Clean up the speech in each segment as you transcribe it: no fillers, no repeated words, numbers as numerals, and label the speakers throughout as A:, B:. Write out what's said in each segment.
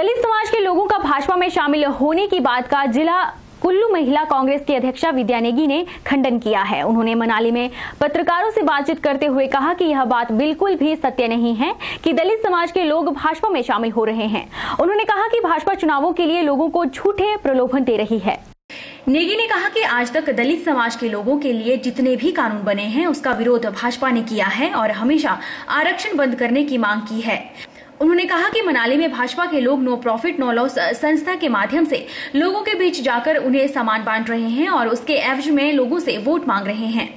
A: दलित समाज के लोगों का भाजपा में शामिल होने की बात का जिला कुल्लू महिला कांग्रेस की अध्यक्षा विद्या नेगी ने खंडन किया है। उन्होंने मनाली में पत्रकारों से बातचीत करते हुए कहा कि यह बात बिल्कुल भी सत्य नहीं है कि दलित समाज के लोग भाजपा में शामिल हो रहे हैं। उन्होंने कहा कि भाजपा चुनावों के लिए लोगों को झूठे प्रलोभन दे रही है। नेगी ने कहा कि आज तक दलित समाज के लोगों के लिए जितने भी कानून बने हैं उसका विरोध भाजपा ने किया है और हमेशा आरक्षण बंद करने की मांग की है। उन्होंने कहा कि मनाली में भाजपा के लोग नो प्रॉफिट नो लॉस संस्था के माध्यम से लोगों के बीच जाकर उन्हें सामान बांट रहे हैं और उसके एवज में लोगों से वोट मांग रहे हैं।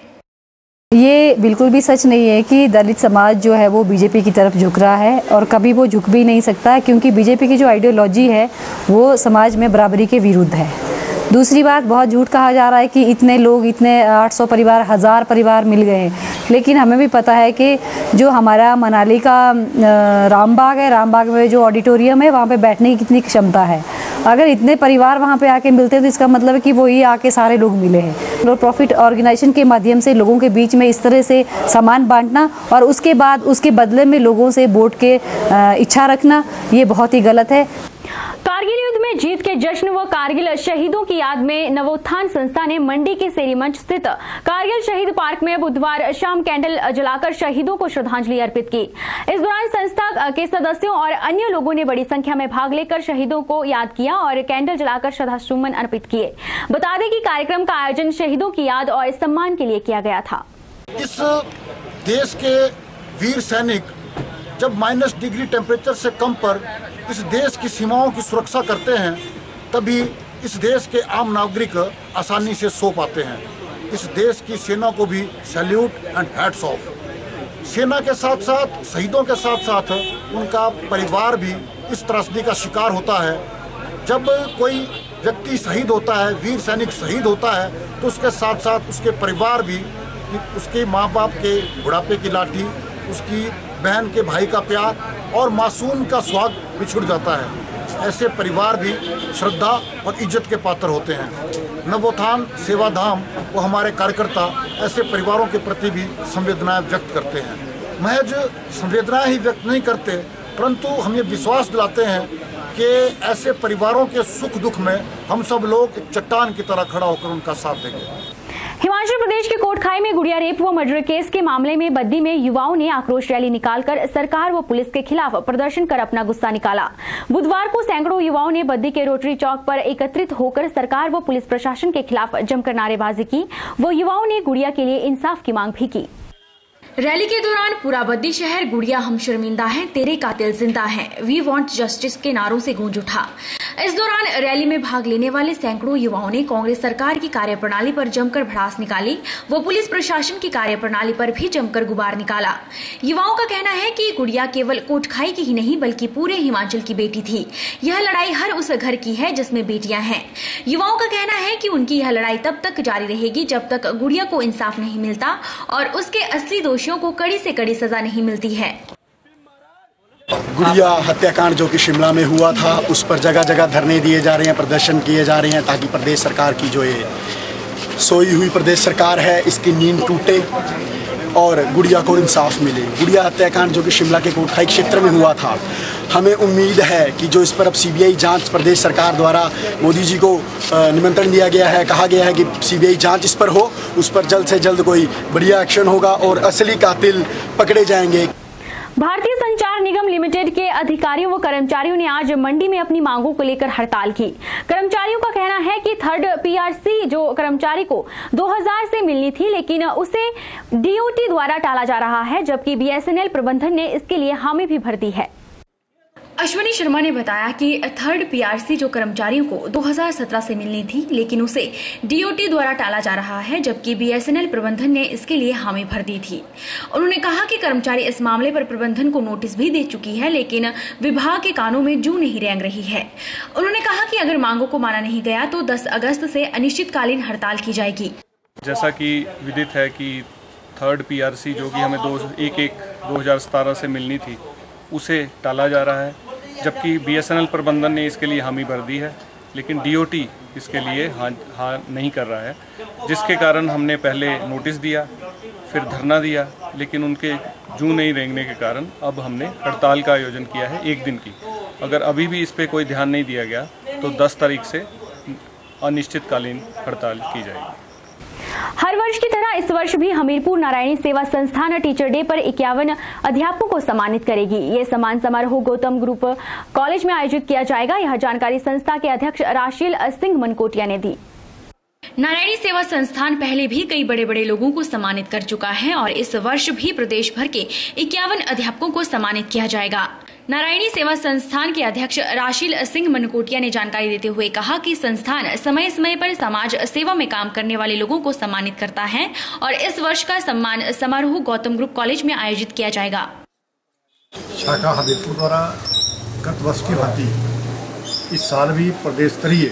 B: ये बिल्कुल भी सच नहीं है कि दलित समाज जो है वो बीजेपी की तरफ झुक रहा है और कभी वो झुक भी नहीं सकता, क्योंकि बीजेपी की जो आइडियोलॉजी है वो समाज में बराबरी के विरुद्ध है। दूसरी बात, बहुत झूठ कहा जा रहा है कि इतने लोग, इतने 800 परिवार, 1000 परिवार मिल गए हैं, लेकिन हमें भी पता है कि जो हमारा मनाली का रामबाग है, रामबाग में जो ऑडिटोरियम है वहाँ पे बैठने की कितनी क्षमता है। अगर इतने परिवार वहाँ पे आके मिलते हैं तो इसका मतलब है कि वो ही आके सारे लोग मिले हैं। नो प्रॉफिट ऑर्गेनाइजेशन के माध्यम से लोगों के बीच में इस तरह से सामान बांटना और उसके बाद उसके बदले में लोगों से वोट के इच्छा रखना, ये बहुत ही गलत है।
A: कारगिल युद्ध में जीत के जश्न व कारगिल शहीदों की याद में नवोत्थान संस्था ने मंडी के सेरी मंच स्थित कारगिल शहीद पार्क में बुधवार शाम कैंडल जलाकर शहीदों को श्रद्धांजलि अर्पित की। इस दौरान संस्था के सदस्यों और अन्य लोगों ने बड़ी संख्या में भाग लेकर शहीदों को याद किया और कैंडल जलाकर श्रद्धासुमन अर्पित किए। बता दें कि कार्यक्रम का आयोजन शहीदों की याद और सम्मान के लिए किया गया था।
C: इस देश के वीर सैनिक जब माइनस डिग्री टेम्परेचर से कम पर इस देश की सीमाओं की सुरक्षा करते हैं, तभी इस देश के आम नागरिक आसानी से सो पाते हैं। इस देश की सेना को भी सैल्यूट एंड हैट्स ऑफ। सेना के साथ साथ, शहीदों के साथ साथ उनका परिवार भी इस त्रासदी का शिकार होता है। जब कोई व्यक्ति शहीद होता है, वीर सैनिक शहीद होता है, तो उसके साथ साथ उसके परिवार भी, उसके माँ बाप के बुढ़ापे की लाठी, उसकी बहन के भाई का प्यार और मासूम का स्वाग बिछुड़ जाता है। ऐसे परिवार भी श्रद्धा और इज्जत के पात्र होते हैं। नवोत्थान सेवाधाम वो हमारे कार्यकर्ता ऐसे परिवारों के प्रति भी संवेदनाएं व्यक्त करते हैं। महज संवेदनाएं ही व्यक्त नहीं करते, परंतु हम ये विश्वास दिलाते हैं कि ऐसे परिवारों के सुख दुख में हम सब लोग एक चट्टान की तरह खड़ा होकर उनका साथ देंगे।
A: हिमाचल प्रदेश के कोटखाई में गुड़िया रेप व मर्डर केस के मामले में बद्दी में युवाओं ने आक्रोश रैली निकालकर सरकार व पुलिस के खिलाफ प्रदर्शन कर अपना गुस्सा निकाला। बुधवार को सैकड़ों युवाओं ने बद्दी के रोटरी चौक पर एकत्रित होकर सरकार व पुलिस प्रशासन के खिलाफ जमकर नारेबाजी की। वो युवाओं ने गुड़िया के लिए इंसाफ की मांग भी की। रैली के दौरान पूरा बद्दी शहर गुड़िया हम शर्मिंदा हैं, तेरे कातिल जिंदा हैं, वी वांट जस्टिस के नारों से गूंज उठा। इस दौरान रैली में भाग लेने वाले सैकड़ों युवाओं ने कांग्रेस सरकार की कार्यप्रणाली पर जमकर भड़ास निकाली। वो पुलिस प्रशासन की कार्यप्रणाली पर भी जमकर गुबार निकाला। युवाओं का कहना है कि गुड़िया केवल कोटखाई की ही नहीं बल्कि पूरे हिमाचल की बेटी थी। यह लड़ाई हर उस घर की है जिसमें बेटियां हैं। युवाओं का कहना है कि उनकी यह लड़ाई तब तक जारी रहेगी जब तक गुड़िया को इंसाफ नहीं मिलता और उसके असली दोषियों को कड़ी से कड़ी सजा नहीं मिलती है।
D: गुड़िया हत्याकांड जो कि शिमला में हुआ था, उस पर जगह जगह धरने दिए जा रहे हैं, प्रदर्शन किए जा रहे हैं, ताकि प्रदेश सरकार की जो ये सोई हुई प्रदेश सरकार है इसकी नींद टूटे और गुड़िया को इंसाफ मिले। गुड़िया हत्याकांड जो कि शिमला के कोटखाई क्षेत्र में हुआ था, हमें उम्मीद है कि जो इस पर अब सीबीआई जांच प्रदेश सरकार द्वारा मोदी जी को निमंत्रण दिया गया है, कहा गया है कि सीबीआई जांच इस पर हो, उस पर जल्द से जल्द कोई बढ़िया एक्शन होगा और असली कातिल पकड़े जाएंगे।
A: भारतीय संचार निगम लिमिटेड के अधिकारियों व कर्मचारियों ने आज मंडी में अपनी मांगों को लेकर हड़ताल की। कर्मचारियों का कहना है कि थर्ड पीआरसी जो कर्मचारी को 2000 से मिलनी थी, लेकिन उसे डीओटी द्वारा टाला जा रहा है, जबकि बीएसएनएल प्रबंधन ने इसके लिए हामी भी भर दी है। अश्विनी शर्मा ने बताया कि थर्ड पीआरसी जो कर्मचारियों को 2017 से मिलनी थी, लेकिन उसे डीओटी द्वारा टाला जा रहा है, जबकि बीएसएनएल प्रबंधन ने इसके लिए हामी भर दी थी। उन्होंने कहा कि कर्मचारी इस मामले पर प्रबंधन को नोटिस भी दे चुकी है, लेकिन विभाग के कानों में जू नहीं रेंग रही है। उन्होंने कहा कि अगर मांगों को माना नहीं गया तो 10 अगस्त से अनिश्चितकालीन हड़ताल की जाएगी।
E: जैसा कि विदित है कि थर्ड पीआरसी जो कि हमें 2017 से मिलनी थी, उसे टाला जा रहा है, जबकि बीएसएनएल प्रबंधन ने इसके लिए हामी भर दी है, लेकिन डीओटी इसके लिए हाँ नहीं कर रहा है, जिसके कारण हमने पहले नोटिस दिया, फिर धरना दिया, लेकिन उनके जू नहीं रेंगने के कारण अब हमने हड़ताल का आयोजन किया है 1 दिन की। अगर अभी भी इस पे कोई ध्यान नहीं दिया गया तो 10 तारीख से अनिश्चितकालीन हड़ताल की जाएगी।
A: हर वर्ष की तरह इस वर्ष भी हमीरपुर नारायणी सेवा संस्थान टीचर डे पर 51 अध्यापकों को सम्मानित करेगी। ये सम्मान समारोह गौतम ग्रुप कॉलेज में आयोजित किया जाएगा। यह जानकारी संस्था के अध्यक्ष राशिल सिंह मनकोटिया ने दी।
F: नारायणी सेवा संस्थान पहले भी कई बड़े बड़े लोगों को सम्मानित कर चुका है और इस वर्ष भी प्रदेश भर के 51 अध्यापकों को सम्मानित किया जाएगा। नारायणी सेवा संस्थान के अध्यक्ष राशिल सिंह मनकोटिया ने जानकारी देते हुए कहा कि संस्थान समय समय पर समाज सेवा में काम करने वाले लोगों को सम्मानित करता है और इस वर्ष का सम्मान समारोह गौतम ग्रुप कॉलेज में आयोजित किया जाएगा।
G: शाखा हमीरपुर द्वारा गत वर्ष की भांति इस साल भी प्रदेश स्तरीय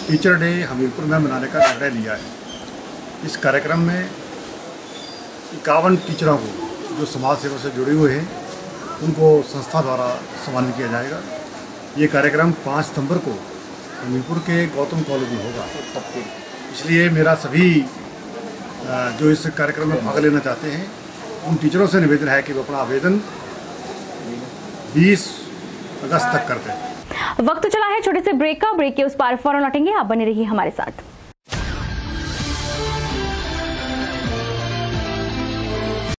G: टीचर डे हमीरपुर में मनाने का निर्णय लिया है। इस कार्यक्रम में 51 टीचरों को जो समाज सेवा से जुड़े हुए हैं उनको संस्था द्वारा सम्मानित किया जाएगा। ये कार्यक्रम 5 सितंबर को हमीरपुर के गौतम कॉलेज में होगा। इसलिए मेरा सभी जो इस कार्यक्रम में भाग लेना चाहते हैं उन टीचरों से निवेदन है कि वो अपना आवेदन 20 अगस्त तक कर दें।
A: वक्त चला है छोटे से ब्रेक का। ब्रेक के उस पार फौरन लौटेंगे, आप बने रहिए हमारे साथ।